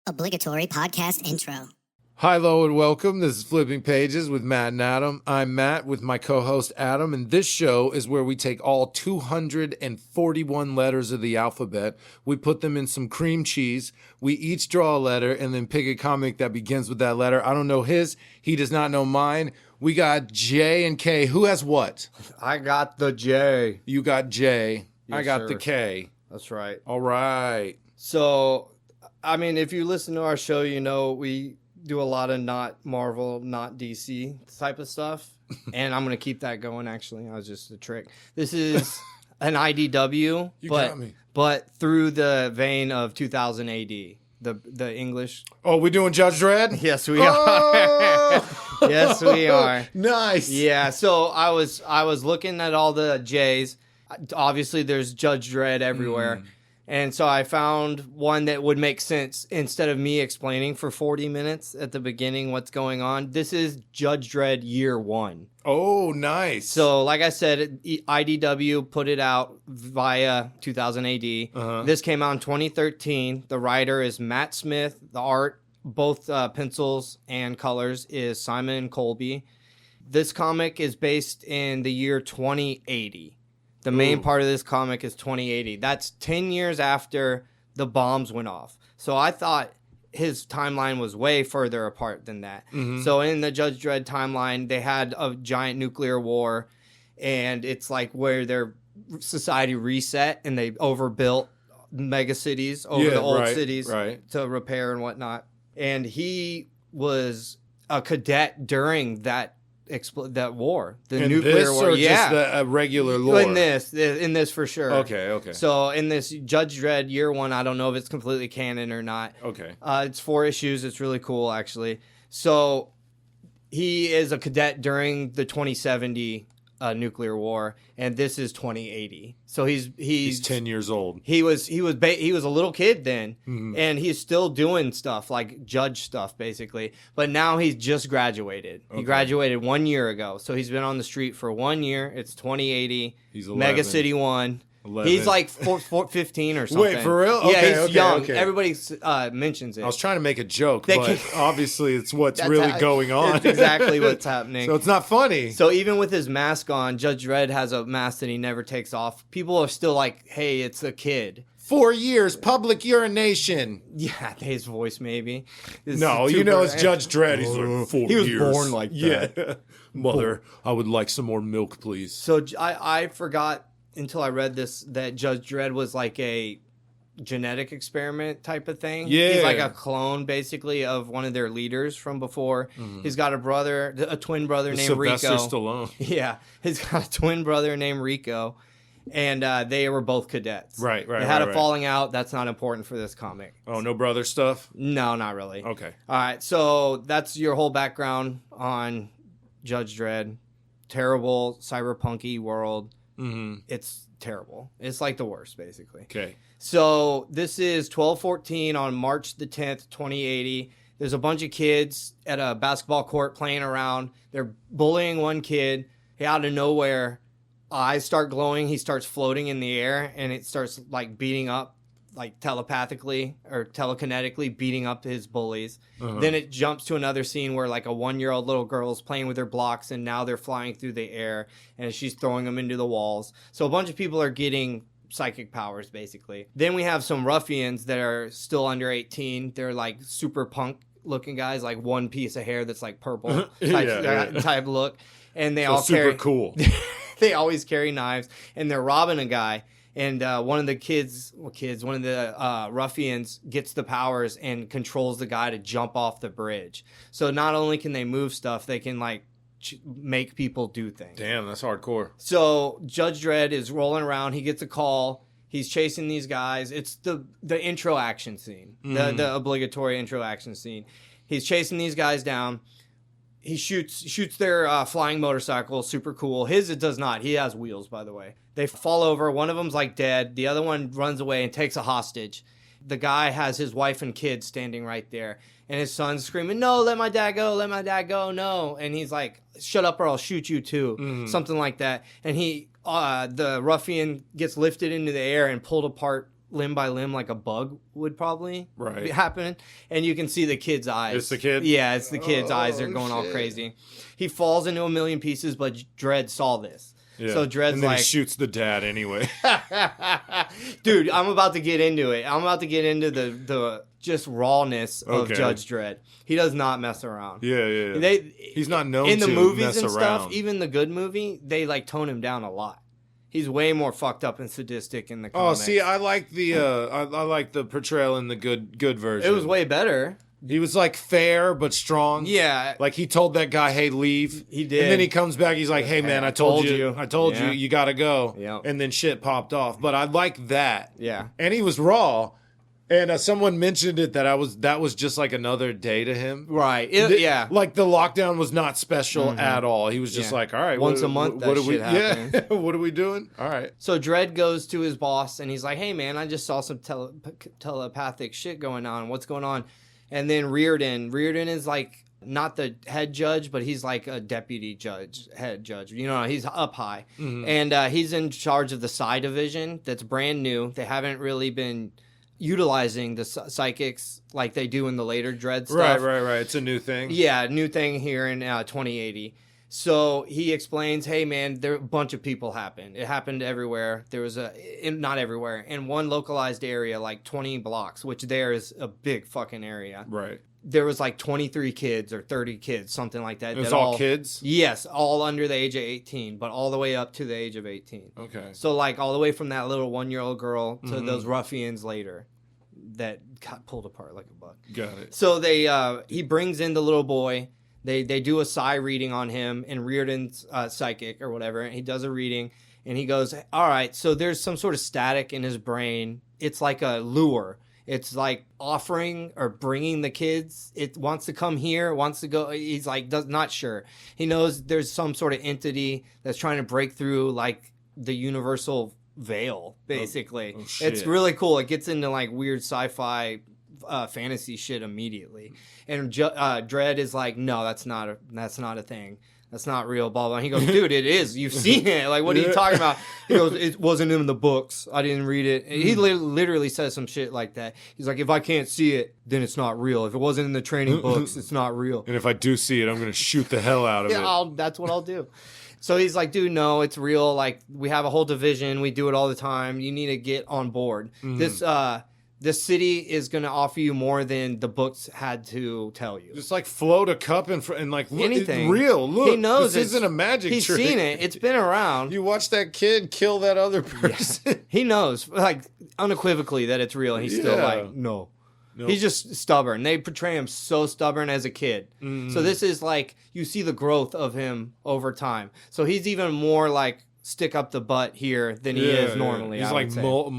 Obligatory podcast intro. Hi, hello, and welcome. This is Flipping Pages with Matt and Adam. I'm Matt with my co-host Adam, and this show is where we take all 241 letters of the alphabet, we put them in some cream cheese, we each draw a letter, and then pick a comic that begins with that letter. I don't know his, he does not know mine. We got J and K. Who has what? I got the J. You got J. Yes, I got sir. the K. That's right. All right. So, I mean, if you listen to our show, you know we do a lot of not Marvel, not DC type of stuff. And I'm going to keep that going, actually. I was just a trick. This is an IDW, got me. but through the vein of 2000 AD. The English. Oh, we doing Judge Dredd? Yes, we Oh! are. Yes, we are. Nice. Yeah, so I was looking at all the J's. Obviously, there's Judge Dredd everywhere. And so I found one that would make sense instead of me explaining for 40 minutes at the beginning what's going on. This is Judge Dredd Year 1. Oh, nice. So, like I said, IDW put it out via 2000 AD. This came out in 2013. The writer is Matt Smith. The art, both pencils and colors, is Simon Colby. This comic is based in the year 2080. The main part of this comic is 2080. That's 10 years after the bombs went off. So I thought his timeline was way further apart than that. So in the Judge Dredd timeline, they had a giant nuclear war, and it's like where their society reset and they overbuilt mega cities over the old cities to repair and whatnot. And he was a cadet during that war, the nuclear war. Or just a regular lore? In this for sure. Okay. So in this Judge Dredd Year 1, I don't know if it's completely canon or not. Okay. It's 4 issues. It's really cool, actually. So he is a cadet during the 2070 nuclear war, and this is 2080. So he's 10 years old. He was a little kid then, and he's still doing stuff like judge stuff basically. But now he's just graduated. Okay. He graduated 1 year ago, so he's been on the street for 1 year. It's 2080. He's 11. Mega City 1. 11. He's like 15 or something. Wait, for real? Okay, yeah, he's young. Okay. Everybody mentions it. I was trying to make a joke, but obviously it's what's really going on. It's exactly what's happening. So it's not funny. So even with his mask on, Judge Dredd has a mask that he never takes off. People are still like, hey, it's a kid. 4 years, public urination. Yeah, his voice maybe. It's Judge Dredd. He's like 4 years. He was born like that. Yeah. Mother, I would like some more milk, please. So I forgot until I read this that Judge Dredd was like a genetic experiment type of thing. Yeah. He's like a clone basically of one of their leaders from before. He's got a twin brother named Rico. Sylvester Stallone. Yeah. He's got a twin brother named Rico. And they were both cadets. Right. They had a falling out. That's not important for this comic. Oh, no brother stuff? No, not really. Okay. All right. So that's your whole background on Judge Dredd. Terrible cyberpunky world. It's terrible. It's like the worst, basically. Okay. So this is 12/14 on March the 10th, 2080. There's a bunch of kids at a basketball court playing around. They're bullying one kid. Out of nowhere, eyes start glowing. He starts floating in the air, and it starts like beating up, like telepathically or telekinetically beating up his bullies. Then it jumps to another scene where like a 1-year-old little girl is playing with her blocks, and now they're flying through the air, and she's throwing them into the walls. So a bunch of people are getting psychic powers, basically. Then we have some ruffians that are still under 18. They're like super punk looking guys, like one piece of hair that's like purple type look. And they all super carry cool. They always carry knives, and they're robbing a guy. And one of the ruffians gets the powers and controls the guy to jump off the bridge. So not only can they move stuff, they can like make people do things. Damn, that's hardcore. So Judge Dredd is rolling around. He gets a call. He's chasing these guys. It's the intro action scene, the obligatory intro action scene. He's chasing these guys down. He shoots their flying motorcycle. Super cool. His, it does not. He has wheels, by the way. They fall over. One of them's like dead. The other one runs away and takes a hostage. The guy has his wife and kids standing right there. And his son's screaming, "No, let my dad go. Let my dad go. No." And he's like, "Shut up or I'll shoot you too." Something like that. And the ruffian gets lifted into the air and pulled apart limb by limb like a bug would probably Right. be happening. And you can see the kid's eyes. It's the kid? Yeah, it's the kid's eyes. They're going all shit. crazy. He falls into a million pieces, but Dredd saw this. Yeah. So Dredd's and then like... he shoots the dad anyway. Dude, I'm about to get into it. I'm about to get into the just rawness of Judge Dredd. He does not mess around. Yeah. He's not known in the to movies mess and around. stuff. Even the good movie, they like tone him down a lot. He's way more fucked up and sadistic in the comics. Oh, see, I like the I like the portrayal in the good version. It was way better. He was like fair but strong. Yeah. Like he told that guy, "Hey, leave." He did. And then he comes back. He's like, "Hey, man, I told you. Yeah. You got to go." Yeah. And then shit popped off. But I like that. Yeah. And he was raw. And someone mentioned it that was just like another day to him. Right. Yeah. Like the lockdown was not special at all. He was just like, all right. Once a month that shit happens. Yeah. What are we doing? All right. So Dredd goes to his boss and he's like, hey, man, I just saw some telepathic shit going on. What's going on? And then Reardon is like not the head judge, but he's like a deputy judge, head judge. You know, he's up high. Mm-hmm. And he's in charge of the Psi division that's brand new. They haven't really been utilizing the psychics like they do in the later Dredd stuff. Right. It's a new thing. Yeah, new thing here in 2080. So he explains, hey, man, there a bunch of people happened. It happened everywhere. There was not everywhere, in one localized area, like 20 blocks, which there is a big fucking area. Right. There was like 23 kids or 30 kids, something like that. It was all kids? Yes, all under the age of 18, but all the way up to the age of 18. Okay. So like all the way from that little 1-year-old girl to those ruffians later that got pulled apart like a bug. Got it. So he brings in the little boy. They do a psi reading on him, and Reardon's psychic or whatever, and he does a reading, and he goes, all right, so there's some sort of static in his brain. It's like a lure. It's like offering or bringing the kids. It wants to come here, wants to go. He's like, not sure. He knows there's some sort of entity that's trying to break through like the universal veil, basically. Oh, it's really cool. It gets into like weird sci-fi fantasy shit immediately. And Dredd is like, no, that's not a thing. That's not real, blah, blah. And he goes, dude, it is. You've seen it. Like, what are you talking about? He goes, it wasn't in the books. I didn't read it. And he literally says some shit like that. He's like, if I can't see it, then it's not real. If it wasn't in the training books, it's not real. And if I do see it, I'm going to shoot the hell out of it. That's what I'll do. So he's like, dude, no, it's real. Like, we have a whole division. We do it all the time. You need to get on board. This city is going to offer you more than the books had to tell you. Just like float a cup and like, look, anything. It's real. Look, he knows this isn't a magic trick. He's seen it. It's been around. You watch that kid kill that other person. Yeah. He knows, like, unequivocally that it's real. And he's still like, no. He's just stubborn. They portray him so stubborn as a kid. So this is like, you see the growth of him over time. So he's even more like, stick up the butt here than he is normally. He's like Scully?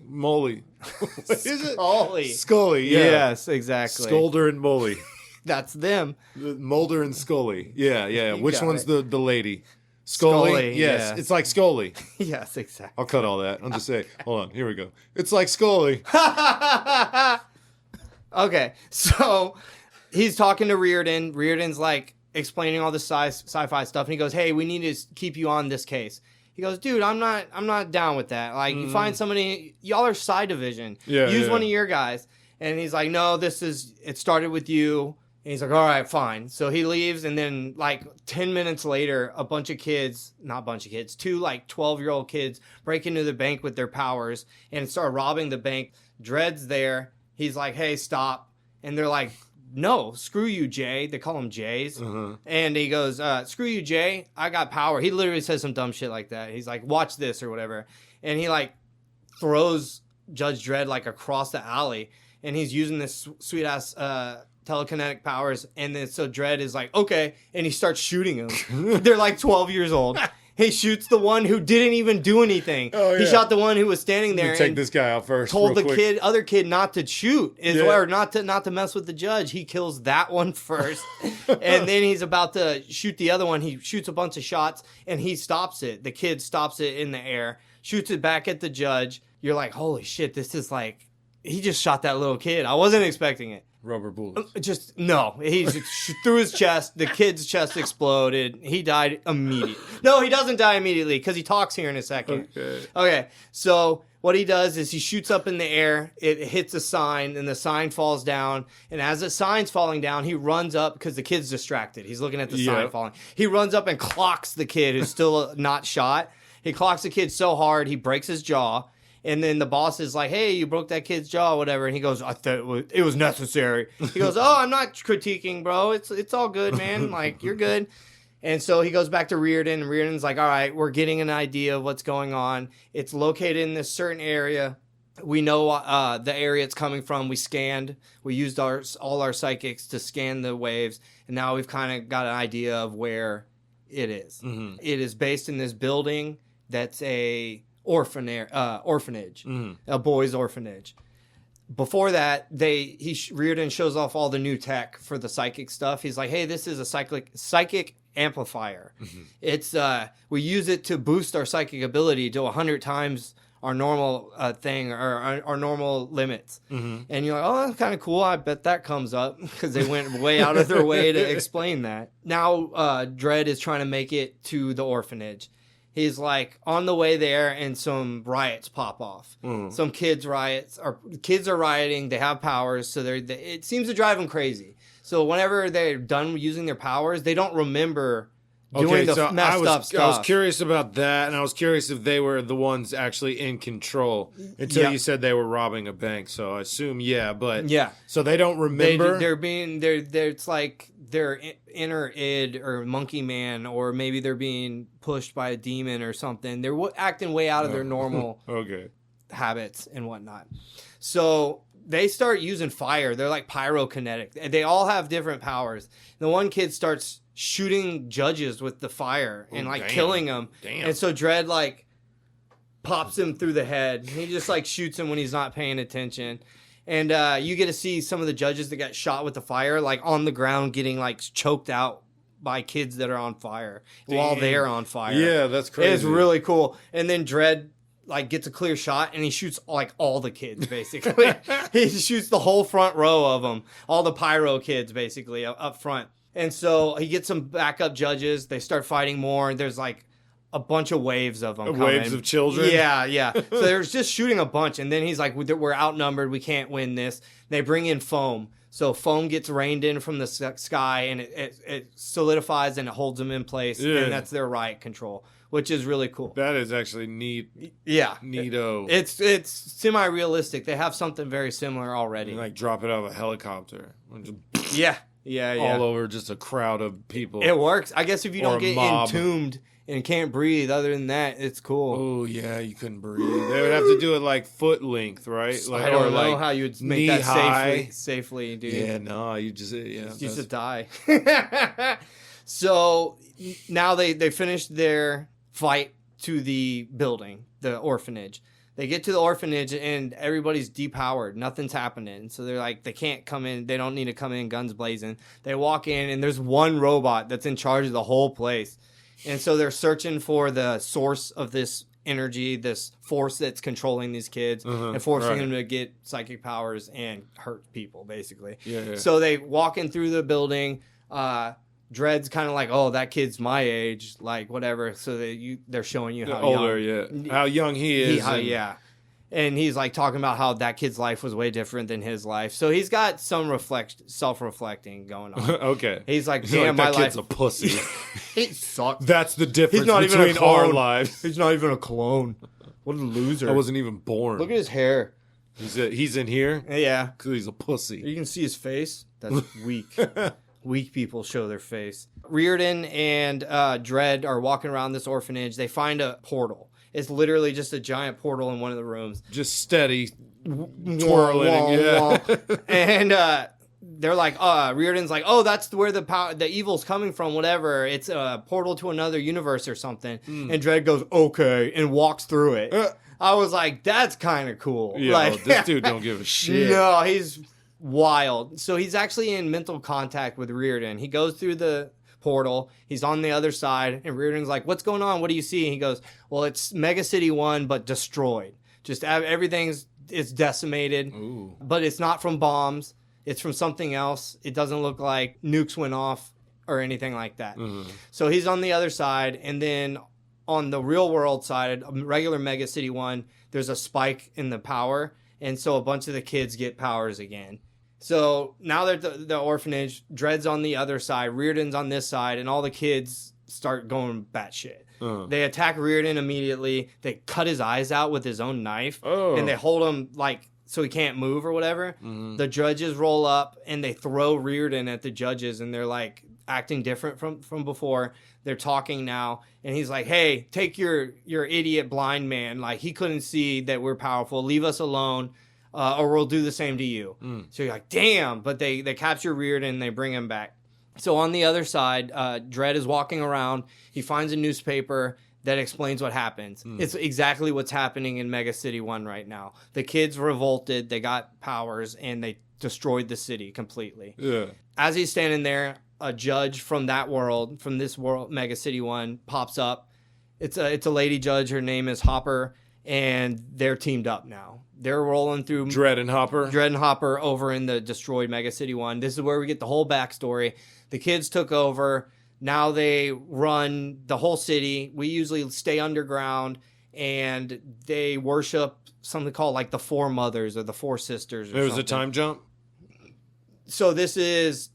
Molly. What is it? Scully, yeah. Yes, exactly. Scolder and Molly. That's them. Mulder and Scully. Yeah. Which one's the lady? Scully? Yes. Yeah. It's like Scully. Yes, exactly. I'll cut all that. I'll just say, hold on, here we go. It's like Scully. Okay, so he's talking to Reardon. Reardon's like, explaining all this sci-fi stuff, and he goes, hey, we need to keep you on this case. He goes, dude, I'm not down with that. Like, you find somebody, y'all are Psi division. Use one of your guys. And he's like, no, it started with you. And he's like, all right, fine. So he leaves, and then like 10 minutes later, two like 12-year-old kids break into the bank with their powers and start robbing the bank. Dredd's there. He's like, hey, stop. And they're like, no, screw you, Jay. They call him Jays. And he goes, screw you, Jay. I got power. He literally says some dumb shit like that. He's like, watch this or whatever. And he like throws Judge Dredd like across the alley. And he's using this sweet ass telekinetic powers. And then so Dredd is like, okay. And he starts shooting them. They're like 12 years old. He shoots the one who didn't even do anything. Oh, yeah. He shot the one who was standing there. Take this guy out first. Told the other kid not to shoot, or not to mess with the judge. He kills that one first, and then he's about to shoot the other one. He shoots a bunch of shots, and he stops it. The kid stops it in the air, shoots it back at the judge. You're like, holy shit! This is like, he just shot that little kid. I wasn't expecting it. Rubber bullets. He through his chest. The kid's chest exploded. He died immediately. No, he doesn't die immediately because he talks here in a second. Okay. So what he does is he shoots up in the air. It hits a sign, and the sign falls down. And as the sign's falling down, he runs up because the kid's distracted. He's looking at the sign falling. He runs up and clocks the kid who's still not shot. He clocks the kid so hard he breaks his jaw. And then the boss is like, hey, you broke that kid's jaw, whatever. And he goes, I thought it was necessary. He goes, oh, I'm not critiquing, bro. It's all good, man. Like, you're good. And so he goes back to Reardon, and Reardon's like, all right, we're getting an idea of what's going on. It's located in this certain area. We know the area it's coming from. We scanned. We used all our psychics to scan the waves. And now we've kind of got an idea of where it is. Mm-hmm. It is based in this building that's a orphanage, a boys' orphanage. Before that, Reardon shows off all the new tech for the psychic stuff. He's like, hey, this is a psychic amplifier. Mm-hmm. It's we use it to boost our psychic ability to 100 times our normal thing, or our normal limits. Mm-hmm. And you're like, oh, that's kind of cool. I bet that comes up, because they went way out of their way to explain that. Now Dredd is trying to make it to the orphanage. He's like on the way there, and some riots pop off. Mm. Some kids are rioting. They have powers, so it seems to drive them crazy. So whenever they're done using their powers, they don't remember doing the messed up stuff. I was curious about that, and I was curious if they were the ones actually in control until you said they were robbing a bank. So I assume, so they don't remember. It's like their inner id or monkey man, or maybe they're being pushed by a demon or something. They're acting way out of their normal habits and whatnot. So they start using fire. They're like pyrokinetic. They all have different powers. The one kid starts shooting judges with the fire and killing them. Damn. And so Dredd like pops him through the head. He just like shoots him when he's not paying attention. And you get to see some of the judges that got shot with the fire, like on the ground, getting like choked out by kids that are on fire while they're on fire. Yeah, that's crazy. It's really cool. And then Dredd like gets a clear shot, and he shoots like all the kids basically. He shoots the whole front row of them, all the pyro kids basically up front. And so he gets some backup judges. They start fighting more. There's like a bunch of waves of them. Waves of children? Yeah. So they're just shooting a bunch. And then he's like, we're outnumbered. We can't win this. They bring in foam. So foam gets rained in from the sky, and it solidifies and it holds them in place. Yeah. And that's their riot control, which is really cool. That is actually neat. Yeah. Neato. It's semi-realistic. They have something very similar already. You like drop it out of a helicopter. Yeah. All over just a crowd of people. It works. I guess if you don't get entombed and can't breathe, other than that, it's cool. Oh, yeah, you couldn't breathe. They would have to do it like foot length, right? Like, I don't know how you would make that safely, dude. Yeah, no, you just die. So now they finished their flight to the building, the orphanage. They get to the orphanage, and everybody's depowered. Nothing's happening. So they're like, they can't come in. They don't need to come in guns blazing. They walk in, and there's one robot that's in charge of the whole place. And so they're searching for the source of this energy, this force that's controlling these kids and forcing them to get psychic powers and hurt people, basically. Yeah. So they walk in through the building. Dredd's kind of like, oh, that kid's my age, like whatever. So they're showing you how older, how young he is. And he's like talking about how that kid's life was way different than his life. So he's got some self-reflecting going on. Okay. He's like, damn, my life. That kid's a pussy. He sucks. That's the difference between our lives. He's not even a clone. What a loser. I wasn't even born. Look at his hair. He's in here? Yeah. Because he's a pussy. You can see his face. That's weak. Weak people show their face. Reardon and Dredd are walking around this orphanage. They find a portal. It's literally just a giant portal in one of the rooms. Just steady twirling. Yeah. And they're like, Reardon's like, oh, that's where the evil's coming from, whatever. It's a portal to another universe or something. And Dredd goes, okay, and walks through it. I was like, that's kind of cool. Yeah, like, this dude don't give a shit. No, he's wild. So he's actually in mental contact with Reardon. He goes through the portal. He's on the other side, and Reardon's like, what's going on? What do you see? And he goes, well, it's Mega City 1, but destroyed. Just it's decimated. Ooh. But it's not from bombs. It's from something else. It doesn't look like nukes went off or anything like that. Mm-hmm. So he's on the other side, and then on the real world side, regular Mega City 1, there's a spike in the power. And so a bunch of the kids get powers again. So now they're at the orphanage. Dredd's on the other side. Reardon's on this side. And all the kids start going batshit. They attack Reardon immediately. They cut his eyes out with his own knife. And they hold him like so he can't move or whatever. The judges roll up and they throw Reardon at the judges. And they're like acting different from before. They're talking now. And he's like, hey, take your idiot blind man. Like, he couldn't see that we're powerful. Leave us alone. Or we'll do the same to you. So you're like, damn. But they capture Reardon and they bring him back. So on the other side, Dredd is walking around. He finds a newspaper that explains what happens. It's exactly what's happening in Mega City 1 right now. The kids revolted. They got powers and they destroyed the city completely. Yeah. As he's standing there, a judge from that world, from this world, Mega City 1, pops up. It's a lady judge. Her name is Hopper. And they're teamed up now. They're rolling through Dredd and Hopper over in the destroyed Mega City 1. This is where we get the whole backstory. The kids took over. Now they run the whole city. We usually stay underground, and they worship something called like the Four Mothers or the Four Sisters. There was a time jump? So this is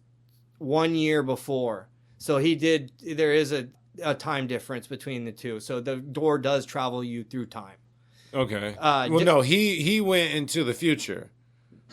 1 year before. So there is a time difference between the two. So the door does travel you through time. Okay. No, he went into the future,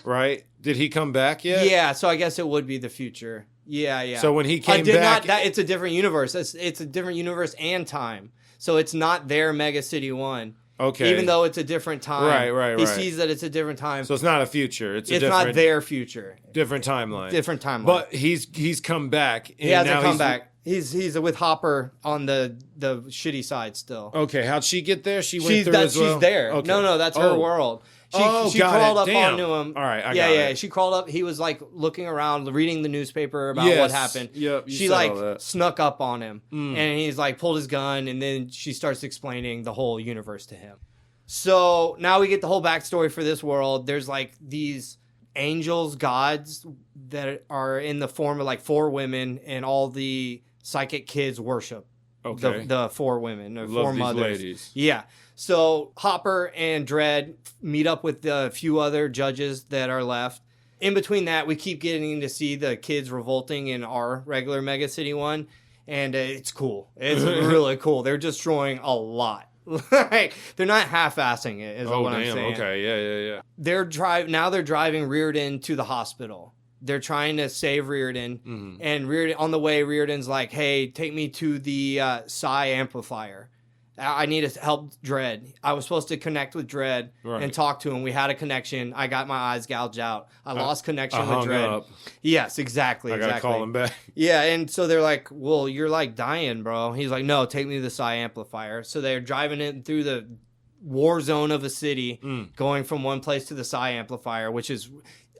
right? Did he come back yet? Yeah, so I guess it would be the future. Yeah. So when he came back... it's a different universe. It's a different universe and time. So it's not their Mega City 1. Okay. Even though it's a different time. Right. He sees that it's a different time. So it's not a future. It's not their future. Different timeline. But he's come back. He hasn't come back. He's with Hopper on the shitty side still. Okay, how'd she get there? She went through as well? She's there. Okay. No, that's her world. She crawled up onto him. All right, I got it. She crawled up. He was like looking around, reading the newspaper about what happened. Yep, she like snuck up on him, and he's like pulled his gun, and then she starts explaining the whole universe to him. So now we get the whole backstory for this world. There's like these angels, gods that are in the form of like four women, and all the psychic kids worship the four women or four mothers. Ladies. Yeah. So Hopper and Dredd meet up with the few other judges that are left. In between that, we keep getting to see the kids revolting in our regular Mega City 1, and it's cool. It's really cool. They're destroying a lot. Like, they're not half-assing it, is what I'm saying. Okay, yeah. They're driving Reardon to the hospital. They're trying to save Reardon, and Reardon, on the way, Reardon's like, hey, take me to the psi amplifier. I need to help Dredd. I was supposed to connect with Dredd and talk to him. We had a connection. I got my eyes gouged out. I lost connection with Dredd. Up. Yes, exactly. I gotta call him back. Yeah, and so they're like, well, you're like dying, bro. He's like, no, take me to the psi amplifier. So they're driving it through the war zone of a city, going from one place to the psi amplifier, which is...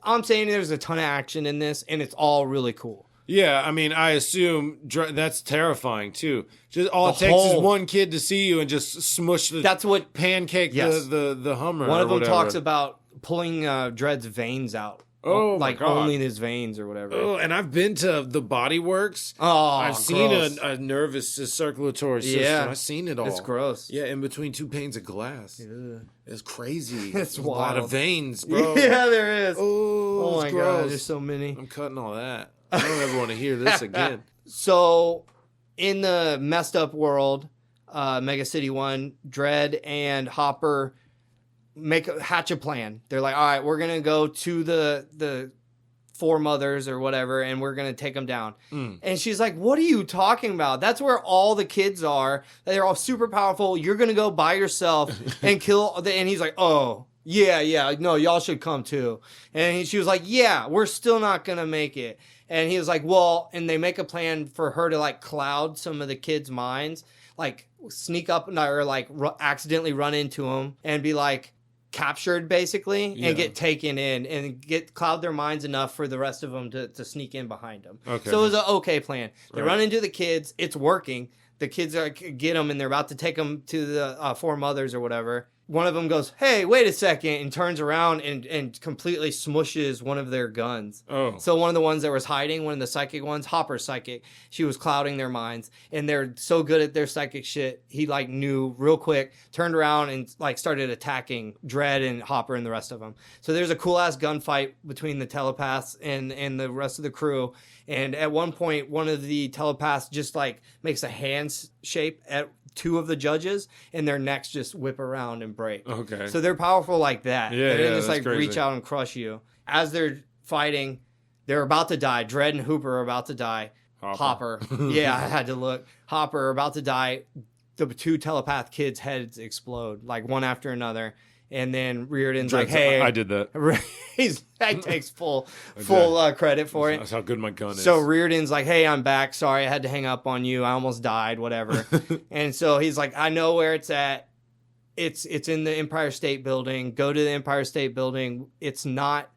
I'm saying there's a ton of action in this, and it's all really cool. Yeah, I mean, I assume that's terrifying too. Just all it takes is one kid to see you and just smush the. That's what pancake the Hummer. One of them talks about pulling Dredd's veins out. Oh, like only in his veins or whatever. Oh, and I've been to the Body Works. Oh, I've seen a nervous circulatory system. Yeah, I've seen it all. It's gross. Yeah, in between two panes of glass. Yeah. It's crazy. It's a lot of veins, bro. Yeah, there is. Oh my god, there's so many. I'm cutting all that. I don't ever want to hear this again. So, in the messed up world, Mega City 1, Dredd and Hopper hatch a plan. They're like, all right, we're going to go to the Four Mothers or whatever, and we're going to take them down. And she's like, what are you talking about? That's where all the kids are. They're all super powerful. You're going to go by yourself and kill. And he's like, oh, yeah. No, y'all should come too. And she was like, yeah, we're still not going to make it. And he was like, well, and they make a plan for her to like cloud some of the kids' minds, like sneak up or like accidentally run into them and be like captured basically and get taken in and cloud their minds enough for the rest of them to sneak in behind them. Okay. So it was an okay plan. They run into the kids. It's working. The kids get them and they're about to take them to the Four Mothers or whatever. one of them goes, "Hey, wait a second," and turns around and completely smushes one of their guns. Oh. So one of the ones that was hiding, one of the psychic ones, Hopper's psychic, she was clouding their minds. And they're so good at their psychic shit, he like knew real quick, turned around and like started attacking Dredd and Hopper and the rest of them. So there's a cool-ass gunfight between the telepaths and the rest of the crew. And at one point, one of the telepaths just like makes a hand shape at two of the judges, and their necks just whip around and break. Okay. So they're powerful like that. Yeah, they yeah, just like crazy. reach out and crush you. As they're fighting, they're about to die. Dredd and Hooper are about to die. Hopper. Yeah, I had to look. Hopper are about to die. The two telepath kids' heads explode, like one after another. And then Reardon's like, "Hey, I did that. He takes full credit for it. That's how good my gun is. So Reardon's like, "Hey, I'm back. Sorry, I had to hang up on you. I almost died, whatever." And so he's like, "I know where it's at. It's in the Empire State Building. Go to the Empire State Building. It's not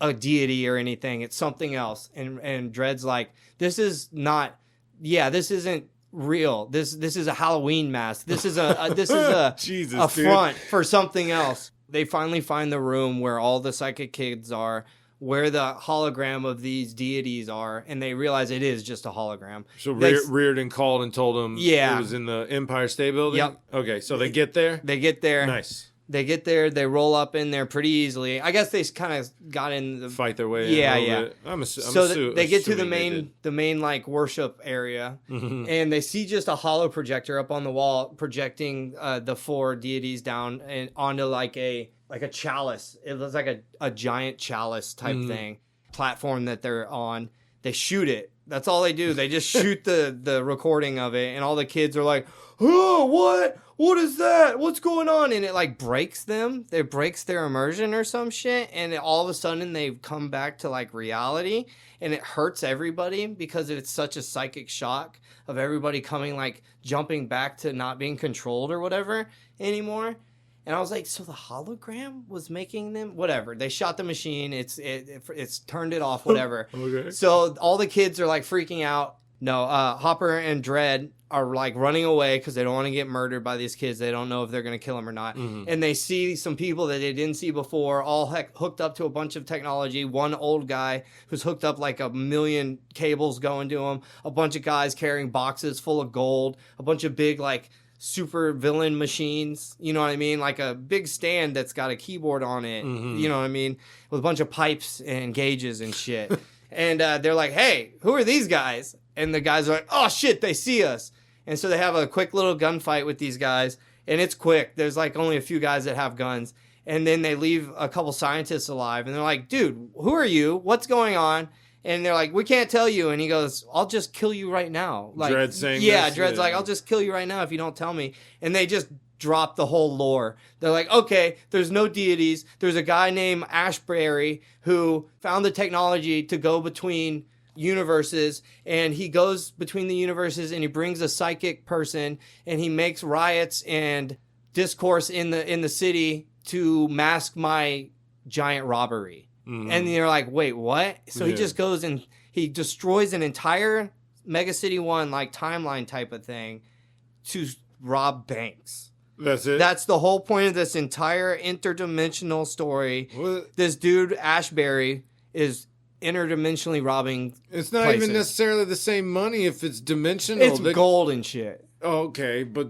a deity or anything. It's something else." And Dredd's like, "This is not. Yeah, this isn't real. This is a Halloween mask. This is a Jesus, a front for something else." They finally find the room where all the psychic kids are, where the hologram of these deities are, and they realize it is just a hologram. So Reardon called and told him it was in the Empire State Building? Yep. Okay, so they get there? They get there. Nice. They get there. They roll up in there pretty easily. I guess they kind of got in the fight their way. Yeah, in a yeah. little bit. They get to the main like worship area, and they see just a hollow projector up on the wall projecting the four deities down and onto like a chalice. It looks like a giant chalice type thing platform that they're on. They shoot it. That's all they do. They just shoot the recording of it, and all the kids are like, "Oh, what? What is that? What's going on?" And it like breaks them. It breaks their immersion or some shit. And all of a sudden they come back to like reality, and it hurts everybody because it's such a psychic shock of everybody coming like jumping back to not being controlled or whatever anymore. And I was like, so the hologram was making them whatever. They shot the machine. It's turned it off, whatever. Okay. So all the kids are like freaking out. No, Hopper and Dredd are like running away because they don't want to get murdered by these kids. They don't know if they're going to kill them or not. And they see some people that they didn't see before, all hooked up to a bunch of technology. One old guy who's hooked up like 1 million cables going to him. A bunch of guys carrying boxes full of gold. A bunch of big like super villain machines. You know what I mean? Like a big stand that's got a keyboard on it. You know what I mean? With a bunch of pipes and gauges and shit. And they're like, "Hey, who are these guys?" And the guys are like, "Oh shit, they see us." And so they have a quick little gunfight with these guys, and it's quick. There's like only a few guys that have guns, and then they leave a couple scientists alive, and they're like, "Dude, who are you? What's going on?" And they're like, "We can't tell you." And he goes, "I'll just kill you right now." Like, Dredd saying yeah, this? Dredd's like, "I'll just kill you right now if you don't tell me." And they just drop the whole lore. They're like, "Okay, there's no deities. There's a guy named Ashbury who found the technology to go between universes, and he goes between the universes, and he brings a psychic person, and he makes riots and discourse in the city to mask my giant robbery." And you're like, "Wait, what?" So he just goes and he destroys an entire Mega City 1 like timeline type of thing to rob banks. That's it? That's the whole point of this entire interdimensional story. What? This dude, Ashbury, is interdimensionally robbing It's not places. even necessarily the same money if it's dimensional. It's gold and shit. Okay, but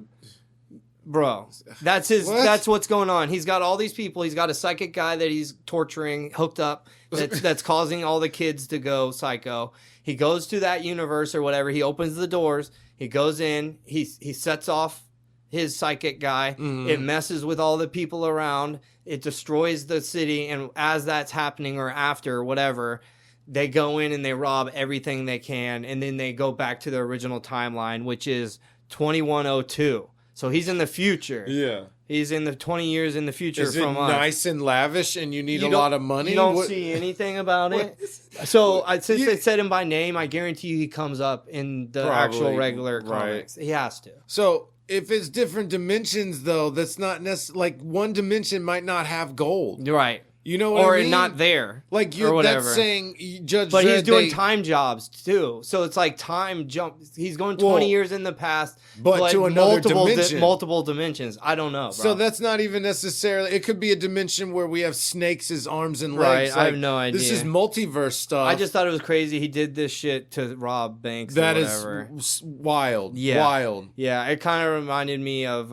Bro, that's What? that's what's going on. He's got all these people. He's got a psychic guy that he's torturing, hooked up, that's causing all the kids to go psycho. He goes to that universe or whatever. He opens the doors. He goes in. He sets off his psychic guy. It messes with all the people around. It destroys the city. And as that's happening or after or whatever, they go in and they rob everything they can. And then they go back to the original timeline, which is 2102. So he's in the future. yeah. He's in the 20 years in the future Is it from us. nice and lavish and you need You a don't- lot of money? You don't What- see anything about it. So since they said him by name, I guarantee you he comes up in the actual Probably, regular right. comics. He has to. So if it's different dimensions, though, that's not necessarily like one dimension might not have gold. You're right. You know what or I mean? not there, Like or you're whatever. that's saying Judge But Dredd, he's doing time jobs too, so it's like time jobs too. So it's like time jump. He's going 20 years in the past, but like to another dimension. multiple dimensions. I don't know, bro. So that's not even necessarily. It could be a dimension where we have snakes as arms and legs. Right, I have no idea. This is multiverse stuff. I just thought it was crazy. He did this shit to rob banks. That or is whatever. wild. Yeah. Wild. Yeah, it kind of reminded me of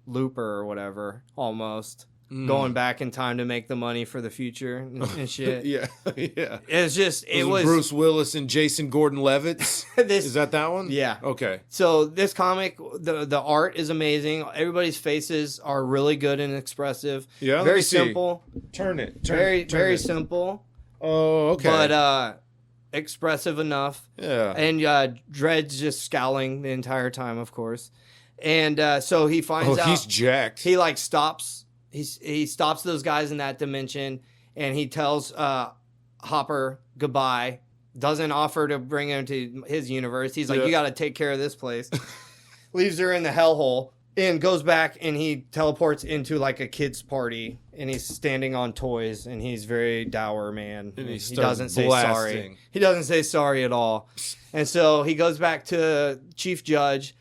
Looper or whatever, almost. Going back in time to make the money for the future and shit. Yeah, yeah. It's just, it was Bruce Willis and Jason Gordon-Levitt. Is that one? Yeah. Okay. So this comic, the art is amazing. Everybody's faces are really good and expressive. Yeah, very simple. Turn it. Very simple. Oh, okay. But expressive enough. Yeah. And Dredd's just scowling the entire time, of course. And so he finds out. He's jacked. He like stops. He stops those guys in that dimension, and he tells Hopper goodbye. Doesn't offer to bring him to his universe. He's like, you got to take care of this place. Leaves her in the hellhole and goes back, and he teleports into like a kid's party, and he's standing on toys, and he's very dour man. And he doesn't say sorry. He doesn't say sorry at all. And so he goes back to Chief Judge.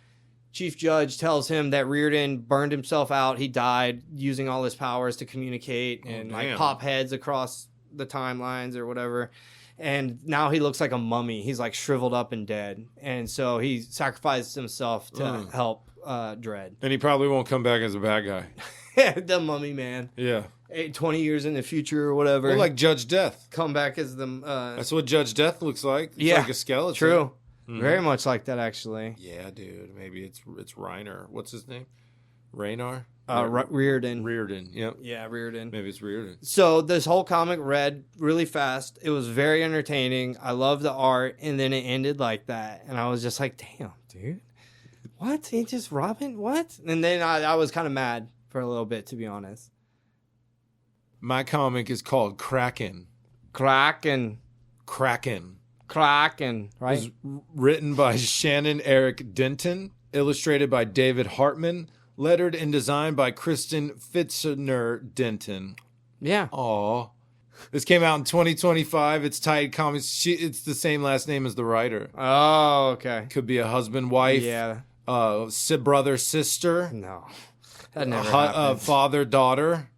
Chief Judge tells him that Reardon burned himself out. He died using all his powers to communicate and like pop heads across the timelines or whatever. And now he looks like a mummy. He's like shriveled up and dead. And so he sacrificed himself to help Dredd. And he probably won't come back as a bad guy. The mummy man. Yeah. 20 years in the future or whatever. Well, like Judge Death. Come back as the... That's what Judge Death looks like. It's like a skeleton. True. Very much like that, actually. Yeah, dude. Maybe it's Reiner. What's his name? Raynar? Reardon. Reardon. Yep. Yeah, Reardon. Maybe it's Reardon. So this whole comic read really fast. It was very entertaining. I love the art, and then it ended like that, and I was just like, "Damn, dude, what? He just Robin? What?" And then I was kind of mad for a little bit, to be honest. My comic is called Kraken. Kraken. Right? It was written by Shannon Eric Denton, illustrated by David Hartman, lettered and designed by Kristen Fitzner Denton. Yeah. Aw. This came out in 2025. It's Tide Comics. It's the same last name as the writer. Oh, okay. Could be a husband, wife, brother, sister. No. That never happened. Father, daughter.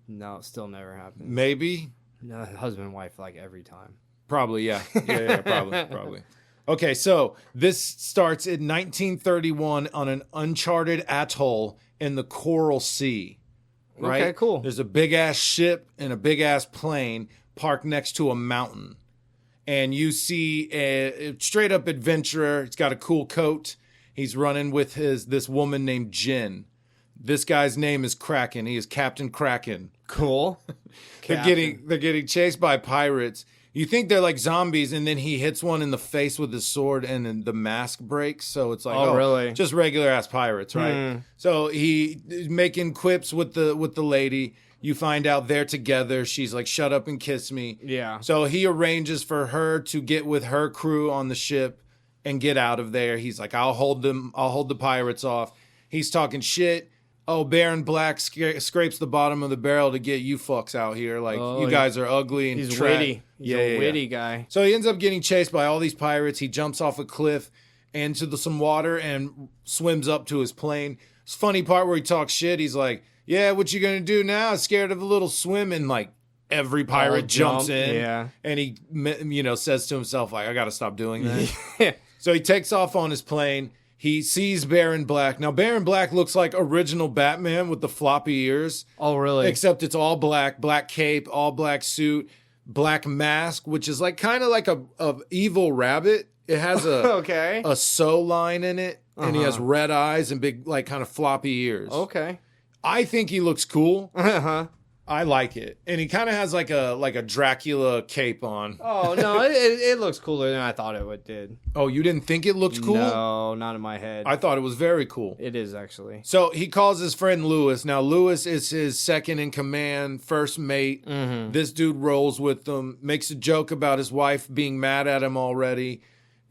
No, it still never happened. Maybe. No, husband, wife, like every time. Probably, yeah. Probably. Okay, so this starts in 1931 on an uncharted atoll in the Coral Sea. Right? Okay, cool. There's a big-ass ship and a big-ass plane parked next to a mountain. And you see a straight-up adventurer. He's got a cool coat. He's running with this woman named Jen. This guy's name is Kraken. He is Captain Kraken. Cool. They're getting chased by pirates. You think they're like zombies, and then he hits one in the face with his sword, and then the mask breaks. So it's like, really? Just regular ass pirates, right? So he making quips with the lady. You find out they're together. She's like, "Shut up and kiss me." Yeah. So he arranges for her to get with her crew on the ship and get out of there. He's like, "I'll hold the pirates off." He's talking shit. Oh, Baron Black scrapes the bottom of the barrel to get you fucks out here. Like, you guys are ugly and he's witty. He's a witty guy. So he ends up getting chased by all these pirates. He jumps off a cliff into some water and swims up to his plane. It's a funny part where he talks shit. He's like, "Yeah, what you gonna do now? Scared of a little swim?" And like every pirate jumps in. Yeah. And he, says to himself, like, "I got to stop doing that." So he takes off on his plane. He sees Baron Black. Now, Baron Black looks like original Batman with the floppy ears. Oh, really? Except it's all black cape, all black suit, black mask, which is like kind of like a evil rabbit. It has a sew line in it, and he has red eyes and big, like, kind of floppy ears. Okay. I think he looks cool. I like it. And he kind of has like a Dracula cape on. Oh, no, it looks cooler than I thought it did. Oh, you didn't think it looked cool? No, not in my head. I thought it was very cool. It is, actually. So he calls his friend Lewis. Now, Lewis is his second in command, first mate. This dude rolls with them, makes a joke about his wife being mad at him already,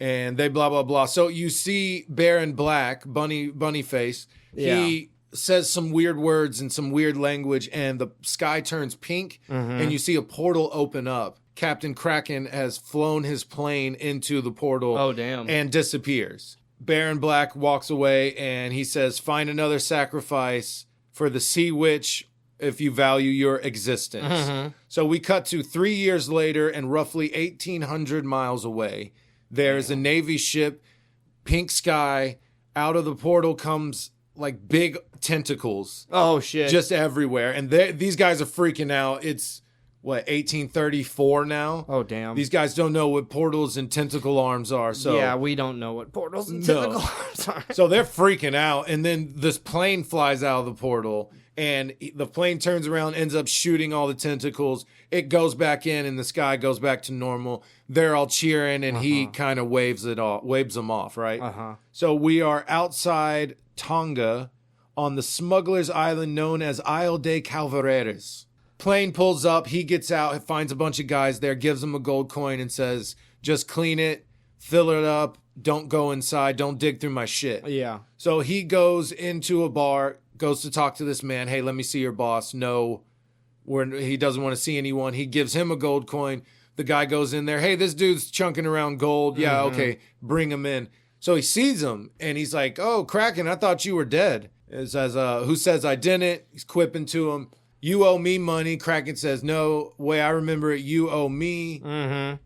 and they blah, blah, blah. So you see Baron Black, bunny face. Yeah. He says some weird words and some weird language, and the sky turns pink, and you see a portal open up. Captain Kraken has flown his plane into the portal. Oh, damn. And disappears. Baron Black walks away, and he says, find another sacrifice for the Sea Witch if you value your existence. So we cut to 3 years later, and roughly 1,800 miles away, there's a Navy ship, pink sky. Out of the portal comes like big tentacles. Oh, shit. Just everywhere. And these guys are freaking out. It's, 1834 now? Oh, damn. These guys don't know what portals and tentacle arms are. So yeah, we don't know what portals and tentacle arms are. So they're freaking out. And then this plane flies out of the portal. And the plane turns around, ends up shooting all the tentacles. It goes back in, and the sky goes back to normal. They're all cheering, and he kind of waves them off, right? So we are outside Tonga on the smuggler's island known as Isle de Calvareres. Plane pulls up. He gets out, finds a bunch of guys there, gives them a gold coin, and says, just clean it, fill it up, don't go inside, don't dig through my shit. Yeah. So he goes into a bar, goes to talk to this man. Hey, let me see your boss. No, he doesn't want to see anyone. He gives him a gold coin. The guy goes in there. Hey, this dude's chunking around gold. Yeah, okay, bring him in. So he sees him, and he's like, oh, Kraken, I thought you were dead. It says, who says I didn't? He's quipping to him. You owe me money. Kraken says, no, way I remember it, you owe me,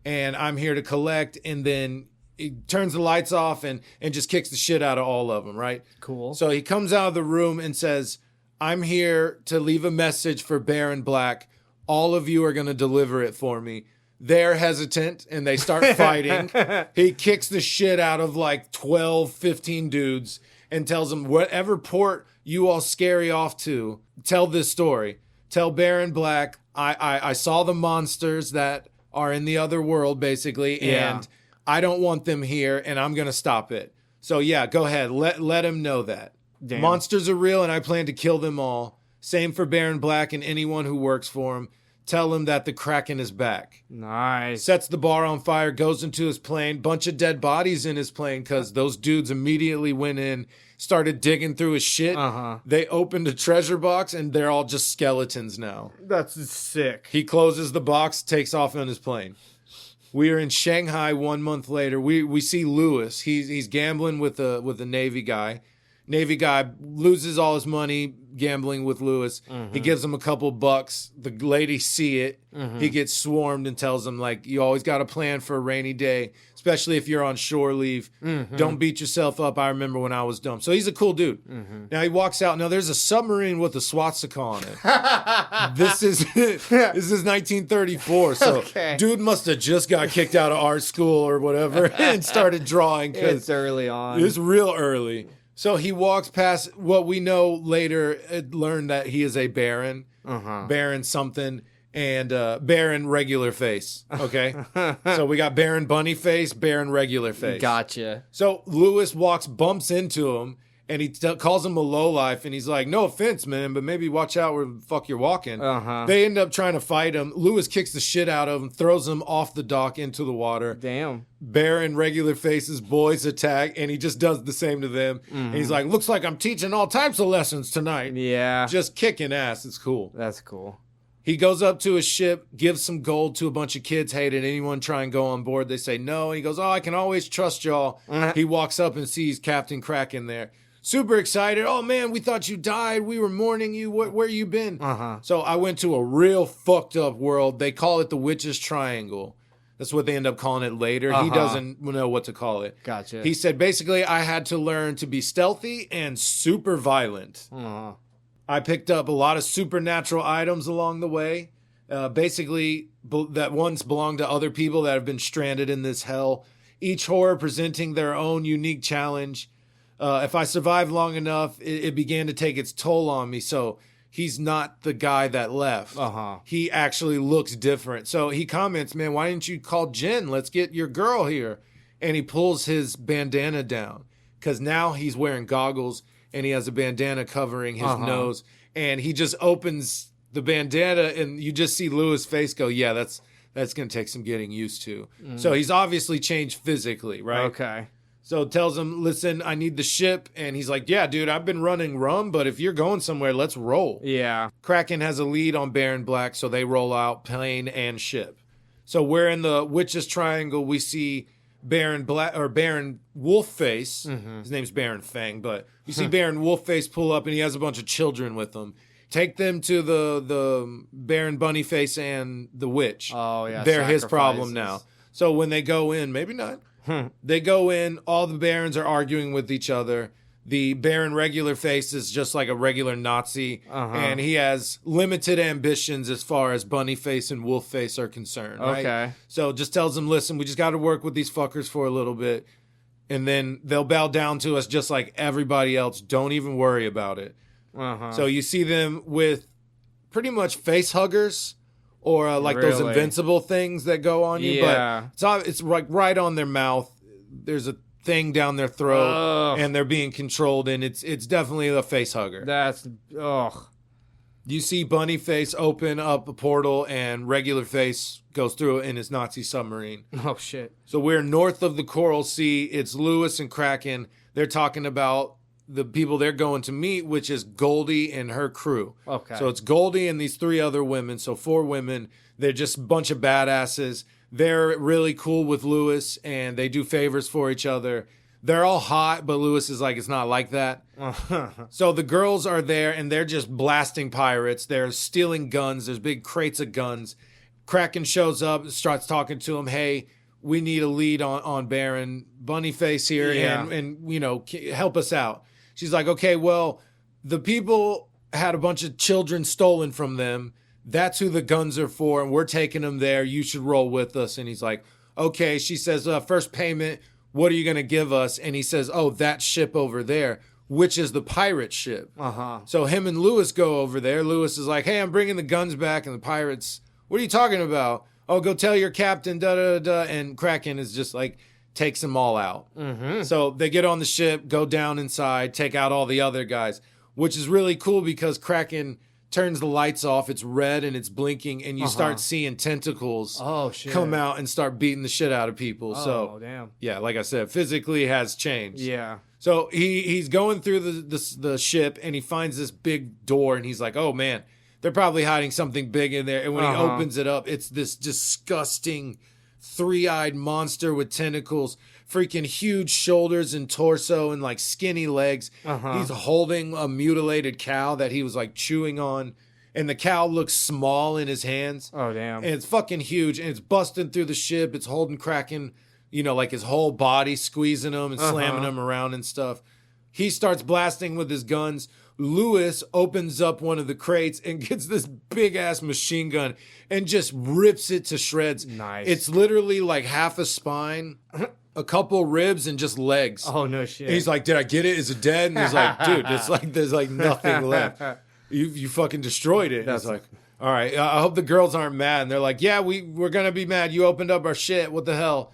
and I'm here to collect. And then he turns the lights off and just kicks the shit out of all of them, right? Cool. So he comes out of the room and says, I'm here to leave a message for Baron Black. All of you are going to deliver it for me. They're hesitant, and they start fighting. He kicks the shit out of like 12, 15 dudes and tells them, whatever port you all scurry off to, tell this story. Tell Baron Black, I saw the monsters that are in the other world, basically, and I don't want them here, and I'm going to stop it. So, yeah, go ahead. Let him know that. Damn. Monsters are real, and I plan to kill them all. Same for Baron Black and anyone who works for him. Tell him that the Kraken is back. Nice. Sets the bar on fire, goes into his plane. Bunch of dead bodies in his plane because those dudes immediately went in, started digging through his shit. They opened a treasure box, and they're all just skeletons now. That's sick. He closes the box, takes off on his plane. We are in Shanghai 1 month later. We see Lewis. He's gambling with a Navy guy. Navy guy loses all his money gambling with Lewis. He gives him a couple bucks. The ladies see it. He gets swarmed and tells them, like, you always got a plan for a rainy day, especially if you're on shore leave. Don't beat yourself up. I remember when I was dumb. So he's a cool dude. Now he walks out. Now there's a submarine with a swastika on it. This is 1934. So dude must have just got kicked out of art school or whatever and started drawing. It's early on. It's real early. So he walks past what we know later, learned that he is a Baron, Baron something, and Baron regular face. Okay. So we got Baron bunny face, Baron regular face. Gotcha. So Lewis bumps into him, and he calls him a lowlife, and he's like, no offense, man, but maybe watch out where the fuck you're walking. They end up trying to fight him. Lewis kicks the shit out of him, throws him off the dock into the water. Damn. Baron regular faces boys attack, and he just does the same to them. And he's like, looks like I'm teaching all types of lessons tonight. Yeah. Just kicking ass. It's cool. That's cool. He goes up to his ship, gives some gold to a bunch of kids. Hey, did anyone try and go on board? They say no. And he goes, oh, I can always trust y'all. He walks up and sees Captain Kraken there. Super excited. Oh, man, we thought you died. We were mourning you. Where you been? So I went to a real fucked up world. They call it the Witch's Triangle. That's what they end up calling it later. He doesn't know what to call it. Gotcha. He said, basically, I had to learn to be stealthy and super violent. I picked up a lot of supernatural items along the way. Basically, that once belonged to other people that have been stranded in this hell. Each horror presenting their own unique challenge. If I survived long enough, it began to take its toll on me. So he's not the guy that left. He actually looks different. So he comments, man, why didn't you call Jen? Let's get your girl here. And he pulls his bandana down because now he's wearing goggles and he has a bandana covering his nose. And he just opens the bandana and you just see Lewis' face go, yeah, that's going to take some getting used to. So he's obviously changed physically, right? Okay. So tells him, listen, I need the ship. And he's like, yeah, dude, I've been running rum, but if you're going somewhere, let's roll. Yeah. Kraken has a lead on Baron Black, so they roll out plane and ship. So we're in the Witch's Triangle. We see Baron Wolfface. Mm-hmm. His name's Baron Fang, but you see Baron Wolfface pull up, and he has a bunch of children with him. Take them to the Baron Bunnyface and the witch. Oh, yeah. They're his problem now. So when they go in, maybe not. They go in, all the barons are arguing with each other. The Baron Regular Face is just like a regular Nazi, and he has limited ambitions as far as Bunnyface and Wolfface are concerned. Right? Okay. So just tells them, listen, we just got to work with these fuckers for a little bit, and then they'll bow down to us just like everybody else. Don't even worry about it. So you see them with pretty much face huggers. Or like those invincible things that go on you. Yeah. But it's like right on their mouth. There's a thing down their throat. And they're being controlled. And it's definitely a face hugger. That's, ugh. You see Bunnyface open up a portal and Regular Face goes through it in his Nazi submarine. Oh, shit. So we're north of the Coral Sea. It's Lewis and Kraken. They're talking about the people they're going to meet, which is Goldie and her crew. Okay. So it's Goldie and these 3 other women. So 4 women. They're just a bunch of badasses. They're really cool with Lewis, and they do favors for each other. They're all hot, but Lewis is like, it's not like that. So the girls are there, and they're just blasting pirates. They're stealing guns. There's big crates of guns. Kraken shows up and starts talking to him. Hey, we need a lead on Baron Bunnyface here, and you know, help us out. She's like, okay, well, the people had a bunch of children stolen from them. That's who the guns are for, and we're taking them there. You should roll with us. And he's like, okay. She says, first payment, what are you going to give us? And he says, oh, that ship over there, which is the pirate ship. So him and Lewis go over there. Lewis is like, hey, I'm bringing the guns back. And the pirates, what are you talking about? Oh, go tell your captain, da-da-da-da. And Kraken is just like, takes them all out. So they get on the ship, go down inside, take out all the other guys, which is really cool because Kraken turns the lights off. It's red and it's blinking, and you start seeing tentacles come out and start beating the shit out of people. So damn. Yeah, like I said, physically has changed. Yeah. So he's going through the ship, and he finds this big door, and he's like, oh man, they're probably hiding something big in there. And when he opens it up, it's this disgusting 3-eyed monster with tentacles, freaking huge shoulders and torso and like skinny legs. He's holding a mutilated cow that he was like chewing on, and the cow looks small in his hands. Oh, damn. And it's fucking huge, and it's busting through the ship. It's holding Kraken, you know, like his whole body, squeezing him and slamming him around and stuff. He starts blasting with his guns. Lewis opens up one of the crates and gets this big ass machine gun and just rips it to shreds. Nice. It's literally like half a spine, a couple ribs, and just legs. Oh, no shit. And he's like, did I get it? Is it dead? And he's like, dude, it's like there's like nothing left. You fucking destroyed it. That's like, all right, I hope the girls aren't mad. And they're like, yeah, we're going to be mad. You opened up our shit. What the hell?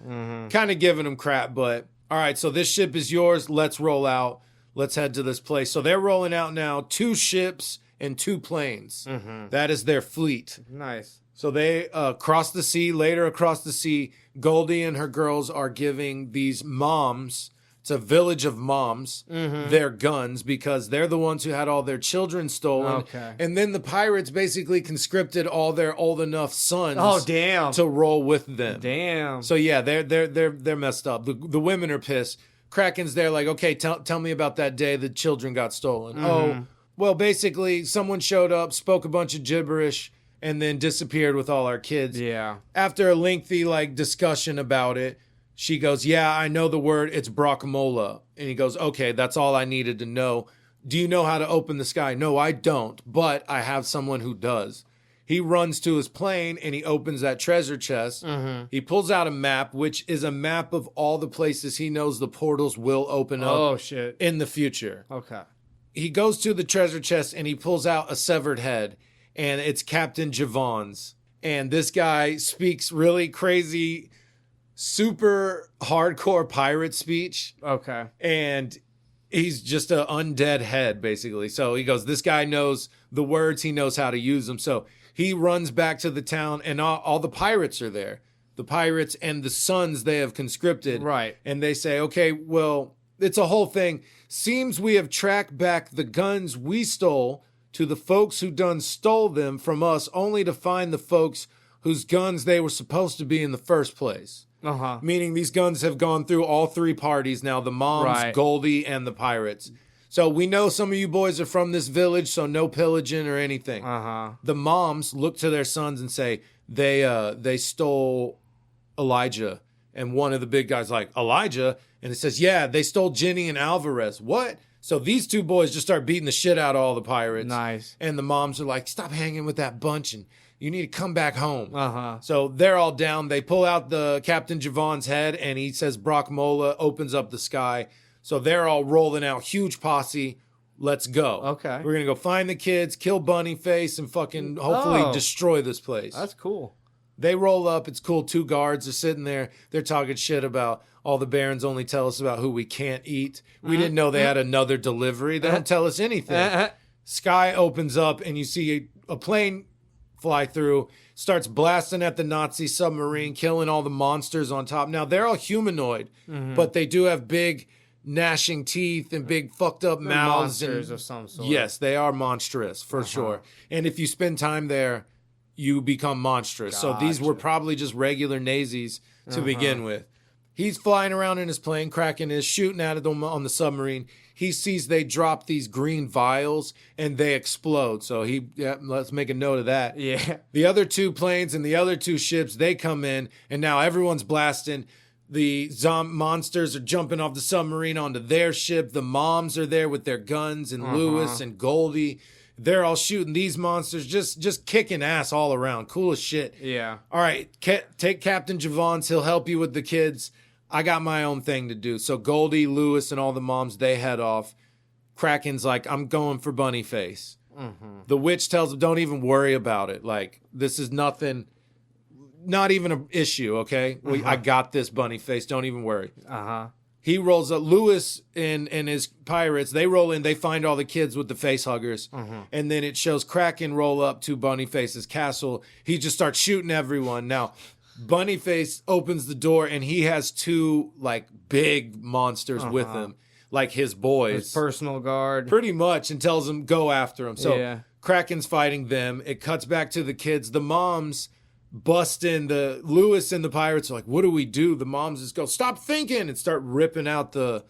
Kind of giving them crap, but all right, so this ship is yours. Let's roll out. Let's head to this place. So they're rolling out now, 2 ships and 2 planes. That is their fleet. Nice. So they cross the sea. Later across the sea, Goldie and her girls are giving these moms, it's a village of moms, their guns because they're the ones who had all their children stolen. Okay. And then the pirates basically conscripted all their old enough sons to roll with them. Damn. So yeah, they're messed up. The women are pissed. Kraken's there like, okay, tell me about that day the children got stolen. Oh, well, basically, someone showed up, spoke a bunch of gibberish, and then disappeared with all our kids. Yeah. After a lengthy, like, discussion about it, she goes, yeah, I know the word. It's brockamola. And he goes, okay, that's all I needed to know. Do you know how to open the sky? No, I don't, but I have someone who does. He runs to his plane and he opens that treasure chest. He pulls out a map, which is a map of all the places he knows the portals will open up in the future. Okay. He goes to the treasure chest and he pulls out a severed head, and it's Captain Javon's. And this guy speaks really crazy, super hardcore pirate speech. Okay. And he's just an undead head, basically. So he goes, this guy knows the words, he knows how to use them. So he runs back to the town, and all the pirates are there. the pirates and the sons they have conscripted. Right. And they say, okay, well, it's a whole thing. Seems we have tracked back the guns we stole to the folks who done stole them from us, only to find the folks whose guns they were supposed to be in the first place. Uh-huh. Meaning these guns have gone through all three parties now, the moms, Right. Goldie, and the pirates. So we know some of you boys are from this village, so no pillaging or anything. Uh-huh. The moms look to their sons and say, they stole Elijah. And one of the big guys like, Elijah? And it says, yeah, they stole Jenny and Alvarez. What? So these two boys just start beating the shit out of all the pirates. Nice. And the moms are like, stop hanging with that bunch and you need to come back home. Uh-huh. So they're all down. They pull out the Captain Javon's head and he says Brock Mola opens up the sky. So they're all rolling out. Huge posse. Let's go. Okay. We're going to go find the kids, kill Bunnyface, and fucking hopefully destroy this place. That's cool. They roll up. It's cool. Two guards are sitting there. They're talking shit about all the barons only tell us about who we can't eat. We didn't know they had another delivery. They don't tell us anything. Sky opens up and you see a plane fly through, starts blasting at the Nazi submarine, killing all the monsters on top. Now, they're all humanoid, but they do have big gnashing teeth and big fucked up mouths. Monsters of some sort. Yes, they are monstrous, for sure. And if you spend time there, you become monstrous. So these were probably just regular Nazis to begin with. He's flying around in his plane, Kraken is shooting at them on the submarine. He sees they drop these green vials and they explode. So let's make a note of that. Yeah. The other two planes and the other two ships, they come in and now everyone's blasting. The monsters are jumping off the submarine onto their ship. The moms are there with their guns and Lewis and Goldie. They're all shooting these monsters, just kicking ass all around. Cool as shit. Yeah. All right, take Captain Javon's. He'll help you with the kids. I got my own thing to do. So Goldie, Lewis, and all the moms, they head off. Kraken's like, I'm going for Bunnyface. The witch tells him, don't even worry about it. Like, this is nothing, not even an issue, okay? I got this, Bunnyface. Don't even worry. Uh-huh. He rolls up. Lewis and his pirates, they roll in. They find all the kids with the face huggers. And then it shows Kraken roll up to Bunnyface's castle. He just starts shooting everyone. Now, Bunnyface opens the door and he has two like big monsters with him, like his boys. His personal guard. Pretty much, and tells them go after him. So Yeah. Kraken's fighting them. It cuts back to the kids. The moms bust in. The Lewis and the pirates are like, what do we do? The moms just go, stop thinking, and start ripping out the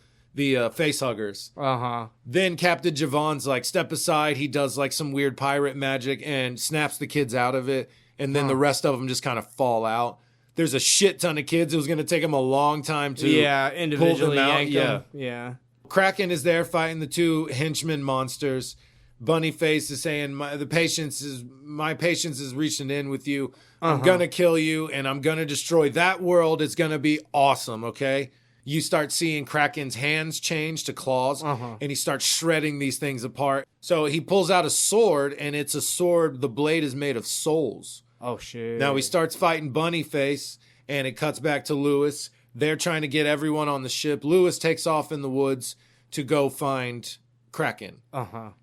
face huggers. Uh-huh. Then Captain Javon's like, step aside. He does like some weird pirate magic and snaps the kids out of it. And then the rest of them just kind of fall out. There's a shit ton of kids. It was going to take them a long time to individually pull them out. yank them. Yeah. Kraken is there fighting the two henchmen monsters. Bunnyface is saying, my patience is reaching in with you. I'm going to kill you and I'm going to destroy that world. It's going to be awesome, okay? You start seeing Kraken's hands change to claws and he starts shredding these things apart. So he pulls out a sword and it's a sword. The blade is made of souls. Oh, shit. Now he starts fighting Bunnyface, and it cuts back to Lewis. They're trying to get everyone on the ship. Lewis takes off in the woods to go find Kraken.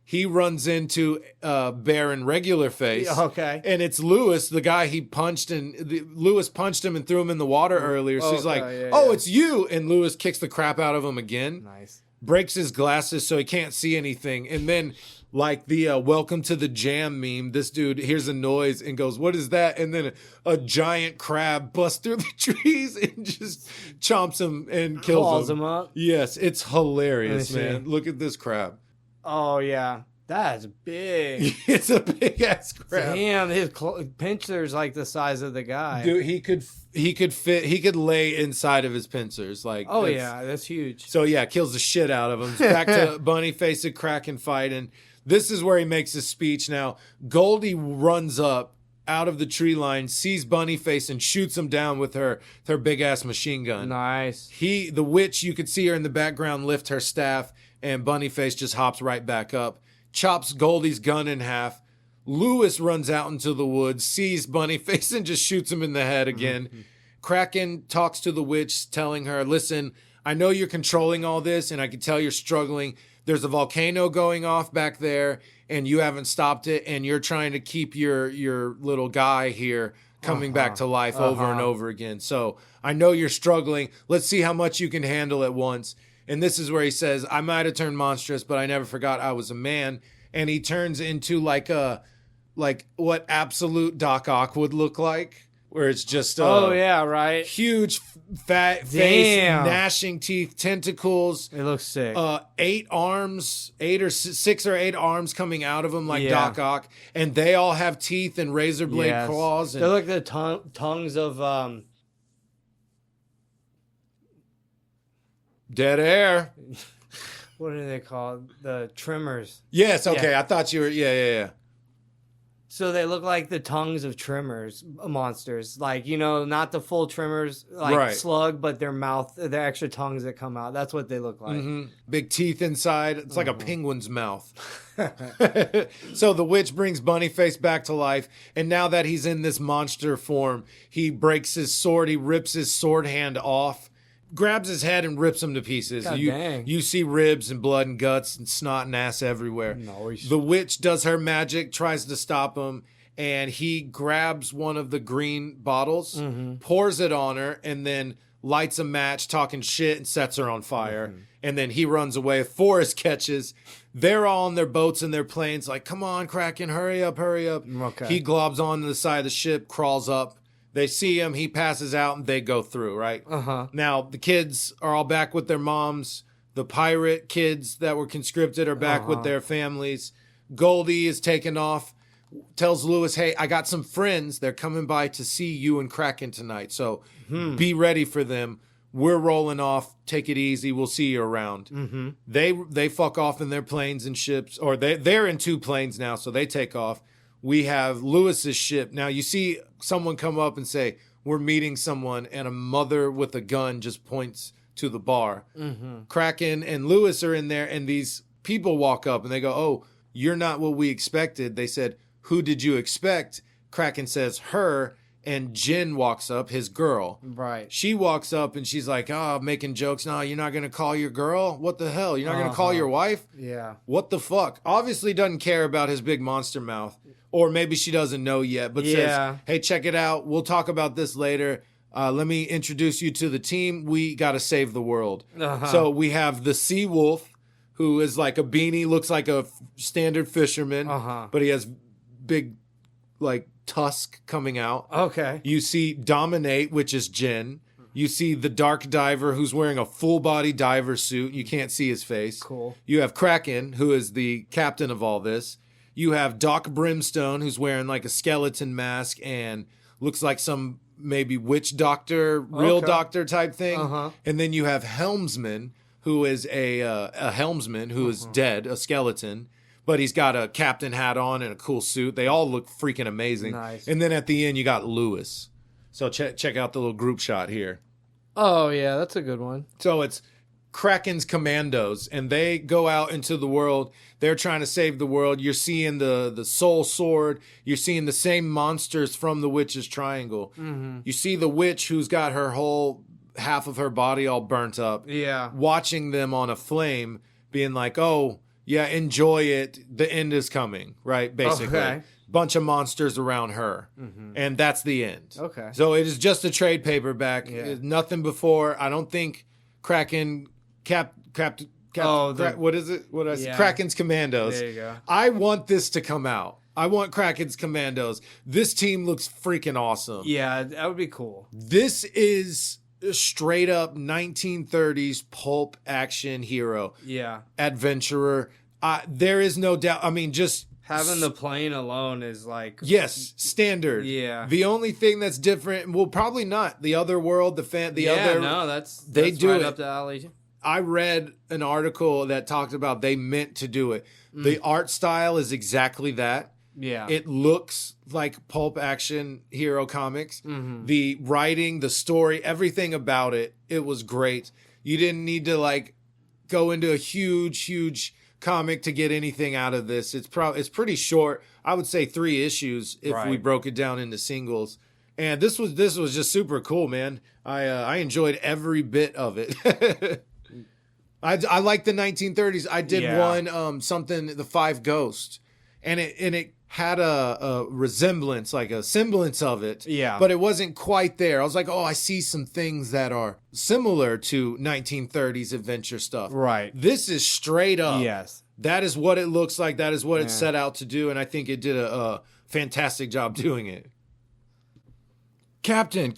He runs into Baron Regular Face. Okay. And it's Lewis, the guy he punched, and Lewis punched him and threw him in the water earlier. So he's like, it's you. And Lewis kicks the crap out of him again. Nice. Breaks his glasses so he can't see anything. And then, like the welcome to the jam meme, this dude hears a noise and goes, what is that? And then a giant crab busts through the trees and just chomps him and kills Claws him up. Yes, it's hilarious, Let me see. man. Look at this crab. Oh, yeah. That's big. It's a big ass crab. Damn, his pincer's like the size of the guy. Dude, he could lay inside of his pincers. Like, Oh, yeah, that's huge. So yeah, kills the shit out of him. Back to Bunnyface and Kraken fighting. This is where he makes his speech. Now, Goldie runs up out of the tree line, sees Bunnyface, and shoots him down with her big ass machine gun. Nice. The witch, you could see her in the background lift her staff, and Bunnyface just hops right back up, chops Goldie's gun in half. Lewis runs out into the woods, sees Bunnyface, and just shoots him in the head again. Kraken talks to the witch, telling her, listen, I know you're controlling all this, and I can tell you're struggling. There's a volcano going off back there, and you haven't stopped it, and you're trying to keep your little guy here coming back to life over and over again. So I know you're struggling. Let's see how much you can handle at once. And this is where he says, I might have turned monstrous, but I never forgot I was a man. And he turns into like what absolute Doc Ock would look like. Where it's just right. Huge fat face, gnashing teeth, tentacles. It looks sick. 6 or 8 arms coming out of him like Doc Ock, and they all have teeth and razor blade claws. And they're like the tongues of dead air. What are they called? The tremors. Yes. Okay. I thought you were. Yeah. So they look like the tongues of tremors monsters. Like, not the full tremors, like slug, but their mouth, the extra tongues that come out. That's what they look like. Mm-hmm. Big teeth inside. It's like a penguin's mouth. So the witch brings Bunnyface back to life. And now that he's in this monster form, he breaks his sword. He rips his sword hand off, grabs his head and rips him to pieces. You see ribs and blood and guts and snot and ass everywhere. Nice. The witch does her magic, tries to stop him, and he grabs one of the green bottles, pours it on her, and then lights a match, talking shit, and sets her on fire. And then he runs away. Forrest catches. They're all on their boats and their planes like, come on, Kraken, hurry up. Okay. He globs onto the side of the ship, crawls up. They see him, he passes out, and they go through, right? Now, the kids are all back with their moms. The pirate kids that were conscripted are back with their families. Goldie is taken off, tells Lewis, hey, I got some friends. They're coming by to see you and Kraken tonight, so be ready for them. We're rolling off. Take it easy. We'll see you around. They fuck off in their planes and ships, or they're in 2 planes now, so they take off. We have Lewis's ship. Now, you see someone come up and say, we're meeting someone, and a mother with a gun just points to the bar. Kraken and Lewis are in there, and these people walk up, and they go, oh, you're not what we expected. They said, who did you expect? Kraken says, her, and Jen walks up, his girl. Right. She walks up, and she's like, making jokes. No, you're not going to call your girl? What the hell? You're not going to call your wife? Yeah. What the fuck? Obviously doesn't care about his big monster mouth. Or maybe she doesn't know yet, but says, hey, check it out. We'll talk about this later. Let me introduce you to the team. We got to save the world. So we have the Sea Wolf, who is like a beanie, looks like a standard fisherman, but he has big, like, tusk coming out. Okay. You see Dominate, which is Jen. You see the Dark Diver, who's wearing a full-body diver suit. You can't see his face. Cool. You have Kraken, who is the captain of all this. You have Doc Brimstone, who's wearing like a skeleton mask and looks like some maybe witch doctor, real doctor type thing. And then you have Helmsman, who is a helmsman who is dead, a skeleton, but he's got a captain hat on and a cool suit. They all look freaking amazing. Nice. And then at the end, you got Lewis. So check out the little group shot here. Oh, yeah, that's a good one. So it's Kraken's commandos, and they go out into the world. They're trying to save the world. You're seeing the soul sword. You're seeing the same monsters from the witch's triangle. You see the witch who's got her whole half of her body all burnt up. Yeah. Watching them on a flame, being like, oh, yeah, enjoy it. The end is coming, right? Basically. Okay. Bunch of monsters around her. And that's the end. Okay. So it is just a trade paperback. Yeah. Nothing before. I don't think Kraken... what is it? What did I say? Kraken's Commandos. There you go. I want this to come out. I want Kraken's Commandos. This team looks freaking awesome. Yeah, that would be cool. This is a straight up 1930s pulp action hero. Yeah. Adventurer. There is no doubt. I mean, just having the plane alone is like... Yes, standard. Yeah. The only thing that's different, well, probably not. The other world, that's do right it. up the alley. I read an article that talked about they meant to do it. The art style is exactly that. Yeah. It looks like pulp action hero comics. The writing, the story, everything about it, it was great. You didn't need to like go into a huge comic to get anything out of this. It's pretty short. I would say 3 issues if we broke it down into singles. And this was just super cool, man. I enjoyed every bit of it. I like the 1930s. I did one something, the 5 Ghost, and it had a resemblance, like a semblance of it. Yeah. But it wasn't quite there. I was like, oh, I see some things that are similar to 1930s adventure stuff. Right. This is straight up. Yes. That is what it looks like. That is what it set out to do. And I think it did a fantastic job doing it. Captain.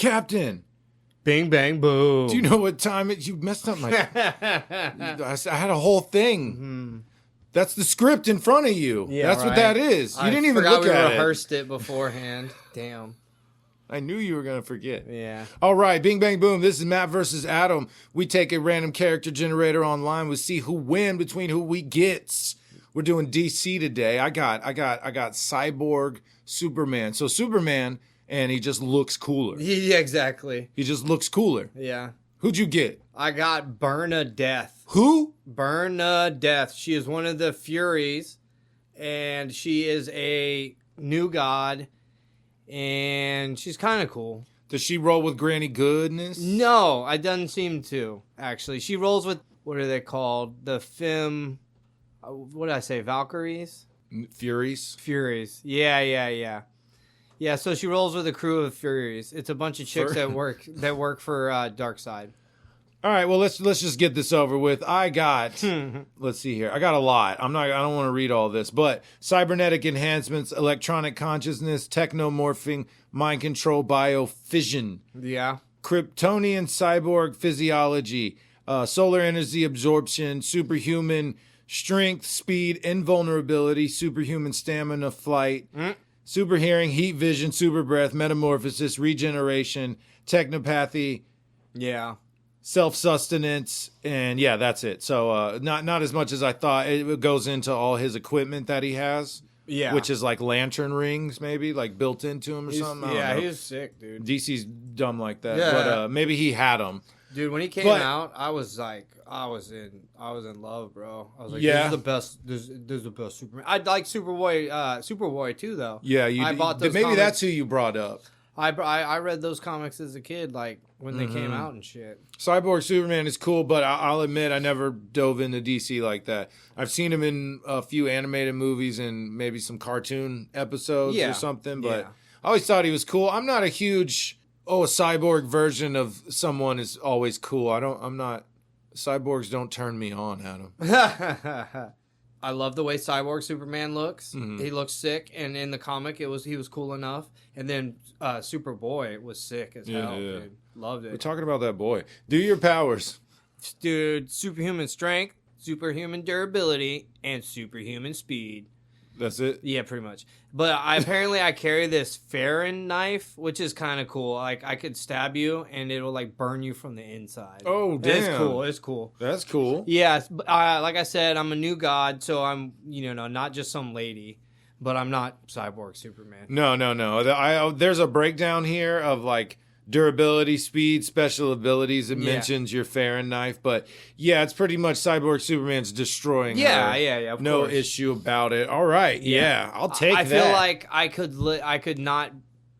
Bing, bang, boom. Do you know what time it? You messed up my. I had a whole thing. Mm-hmm. That's the script in front of you. Yeah, that's what that is. You didn't even forgot look at we it. rehearsed it beforehand. Damn. I knew you were going to forget. Yeah. All right, bing, bang, boom. This is Matt versus Adam. We take a random character generator online. We see who win between who we gets. We're doing DC today. I got Cyborg, Superman. So Superman, and he just looks cooler. Yeah, exactly. He just looks cooler. Yeah. Who'd you get? I got Bernadeth. Who? Bernadeth. She is one of the Furies, and she is a new god, and she's kind of cool. Does she roll with Granny Goodness? No, it doesn't seem to, actually. She rolls with, what are they called? The what did I say, Valkyries? Furies? Furies. Yeah. Yeah, so she rolls with a crew of Furies. It's a bunch of chicks that work for Darkseid. All right, well let's just get this over with. I got let's see here. I got a lot. I don't want to read all this, but cybernetic enhancements, electronic consciousness, technomorphing, mind control, biofission. Yeah. Kryptonian cyborg physiology, solar energy absorption, superhuman strength, speed, invulnerability, superhuman stamina, flight, super hearing, heat vision, super breath, metamorphosis, regeneration, technopathy. Yeah. Self-sustenance, and yeah, that's it. So not as much as I thought. It goes into all his equipment that he has, which is like lantern rings, maybe like built into him or something. Yeah, he's sick, dude. DC's dumb like that, Yeah. but maybe he had them. Dude, when he came out, I was in love, bro. I was like, this is the best. This is the best Superman. I like Superboy too, though. Yeah, I bought those. Maybe comics. That's who you brought up. I read those comics as a kid, like when they came out and shit. Cyborg Superman is cool, but I'll admit I never dove into DC like that. I've seen him in a few animated movies and maybe some cartoon episodes or something, but I always thought he was cool. I'm not a huge a cyborg version of someone is always cool. Cyborgs don't turn me on, Adam. I love the way Cyborg Superman looks. He looks sick, and in the comic, he was cool enough. And then Superboy was sick as hell. Dude. Loved it. We're talking about that boy. Do your powers, dude. Superhuman strength, superhuman durability, and superhuman speed. That's it. Yeah, pretty much. But I carry this Farron knife, which is kind of cool. Like I could stab you, and it'll like burn you from the inside. Oh, damn! It's cool. That's cool. Yeah, like I said, I'm a new god, so I'm not just some lady, but I'm not Cyborg Superman. No. There's a breakdown here of like durability, speed, special abilities. It mentions your Farron knife, but yeah, it's pretty much Cyborg Superman's destroying her. Yeah. No issue about it. All right, yeah, I'll take that. I feel like I could not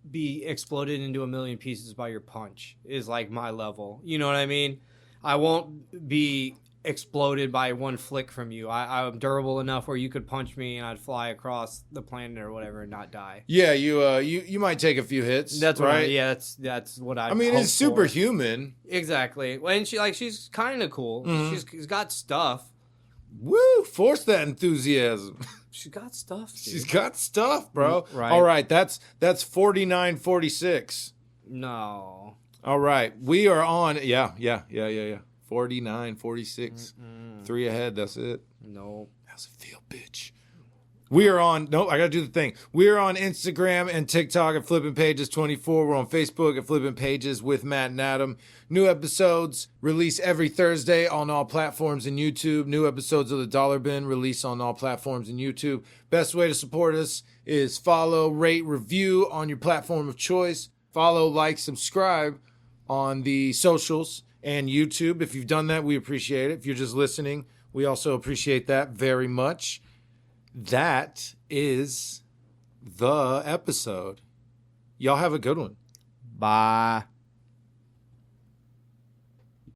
be exploded into a million pieces by your punch. Is like my level. You know what I mean? I won't be exploded by one flick from you. I'm durable enough where you could punch me and I'd fly across the planet or whatever and not die. Yeah, you might take a few hits. That's right. That's what I. mean, it's superhuman. Exactly. And she's kind of cool. She's got stuff. Woo! Force that enthusiasm. She's got stuff. Dude. She's got stuff, bro. Right. All right, that's 49-46. No. All right, we are on. Yeah. 49-46. 3 ahead. That's it. No. How's it feel, bitch? We are on. Nope, I got to do the thing. We are on Instagram and TikTok at Flipping Pages 24. We're on Facebook at Flipping Pages with Matt and Adam. New episodes release every Thursday on all platforms and YouTube. New episodes of The Dollar Bin release on all platforms and YouTube. Best way to support us is follow, rate, review on your platform of choice. Follow, like, subscribe on the socials and YouTube. If you've done that, we appreciate it. If you're just listening, we also appreciate that very much. That is the episode. Y'all have a good one. Bye.